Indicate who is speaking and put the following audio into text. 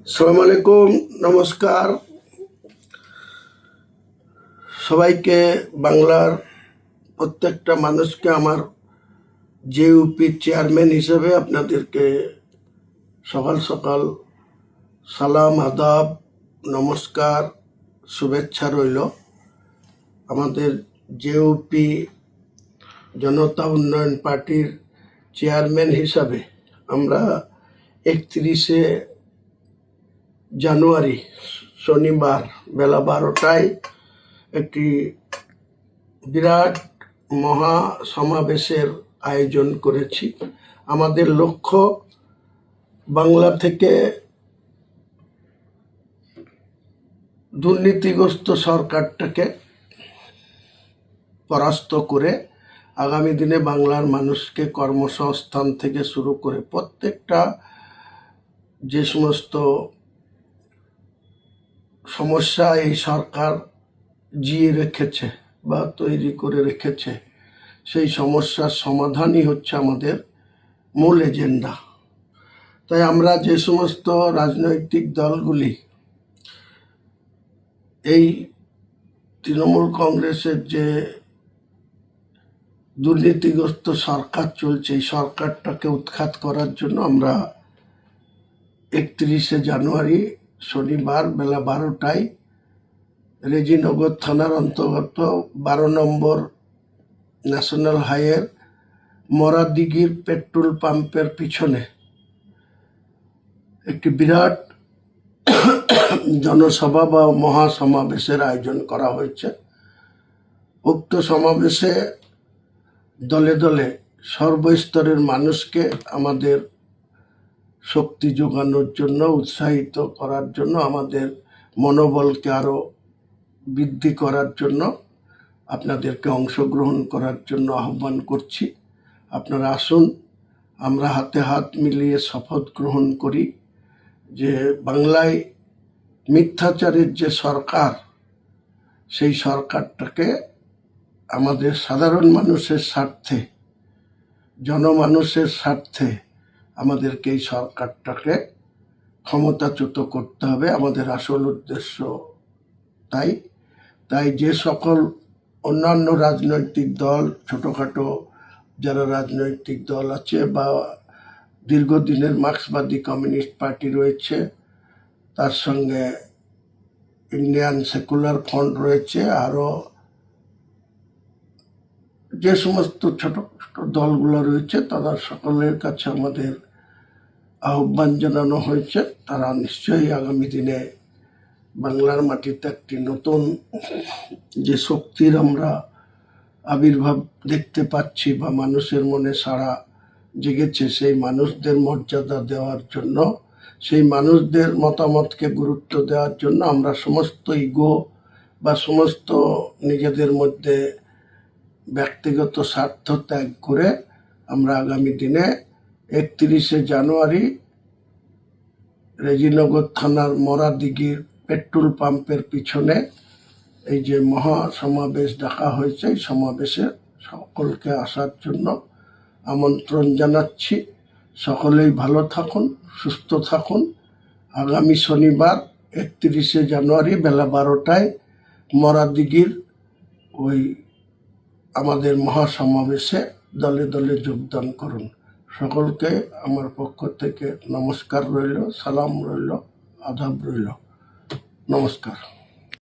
Speaker 1: আসসালামু আলাইকুম, নমস্কার সবাইকে। বাংলার প্রত্যেকটা মানুষকে আমার জেইউপি চেয়ারম্যান হিসেবে আপনাদেরকে সকাল সকাল সালাম, আদাব, নমস্কার, শুভেচ্ছা রইল। আমাদের জেইউপি জনতা উন্নয়ন পার্টির চেয়ারম্যান হিসাবে আমরা 31শে জানুয়ারি শনিবার বেলা 12টায় একটি বিরাট মহা সমাবেশের আয়োজন করেছি। আমাদের লক্ষ্য বাংলা থেকে দুর্নীতিগ্রস্ত সরকারটাকে পরাস্ত করে আগামী দিনে বাংলার মানুষকে কর্মসংস্থান থেকে শুরু করে প্রত্যেকটা যে সমস্ত সমস্যা এই সরকার জিয়ে রেখেছে বা তৈরি করে রেখেছে, সেই সমস্যার সমাধানই হচ্ছে আমাদের মূল এজেন্ডা। তাই আমরা যে সমস্ত রাজনৈতিক দলগুলি এই তৃণমূল কংগ্রেসের যে দুর্নীতিগ্রস্ত সরকার চলছে, এই সরকারটাকে উৎখাত করার জন্য আমরা 31শে জানুয়ারি শনিবার বেলা 12টায় রেজিনগর থানার অন্তর্গত 12 নম্বর ন্যাশনাল হাইওয়ের মরাদিঘির পেট্রোল পাম্পের পিছনে একটি বিরাট জনসভা বা মহাসমাবেশের আয়োজন করা হয়েছে। উক্ত সমাবেশে দলে দলে সর্বস্তরের মানুষকে আমাদের শক্তি যোগানোর জন্য, উৎসাহিত করার জন্য, আমাদের মনোবলকে আরও বৃদ্ধি করার জন্য আপনাদেরকে অংশগ্রহণ করার জন্য আহ্বান করছি। আপনারা আসুন, আমরা হাতে হাত মিলিয়ে শপথ গ্রহণ করি যে বাংলায় মিথ্যাচারের যে সরকার, সেই সরকারটাকে আমাদের সাধারণ মানুষের স্বার্থে, জনমানুষের স্বার্থে আমাদেরকে এই সরকারটাকে ক্ষমতাচ্যুত করতে হবে। আমাদের আসল উদ্দেশ্য তাই যে সকল অন্যান্য রাজনৈতিক দল, ছোটোখাটো যারা রাজনৈতিক দল আছে বা দীর্ঘদিনের মার্ক্সবাদী কমিউনিস্ট পার্টি রয়েছে, তার সঙ্গে ইন্ডিয়ান সেকুলার ফ্রন্ট রয়েছে, আরও যে সমস্ত ছোট ছোট দলগুলো রয়েছে, তারা সকলের কাছে আমাদের আহ্বান জানানো হয়েছে। তারা নিশ্চয়ই আগামী দিনে বাংলার মাটিতে একটি নতুন যে শক্তির আমরা আবির্ভাব দেখতে পাচ্ছি বা মানুষের মনে সাড়া জেগেছে, সেই মানুষদের মর্যাদা দেওয়ার জন্য, সেই মানুষদের মতামতকে গুরুত্ব দেওয়ার জন্য আমরা সমস্ত ইগো বা সমস্ত নিজেদের মধ্যে ব্যক্তিগত স্বার্থ ত্যাগ করে আমরা আগামী দিনে 31শে জানুয়ারি রেজিনগর থানার মরাদিঘির পেট্রোল পাম্পের পিছনে এই যে মহা সমাবেশ ডাকা হয়েছে, এই সমাবেশে সকলকে আসার জন্য আমন্ত্রণ জানাচ্ছি। সকলেই ভালো থাকুন, সুস্থ থাকুন। আগামী শনিবার 31শে জানুয়ারি বেলা 12টায় মরাদিঘির ওই আমাদের মহাসমাবেশে দলে দলে যোগদান করুন। সকলকে আমার পক্ষ থেকে নমস্কার রইল, সালাম রইল, আদাব রইল। নমস্কার।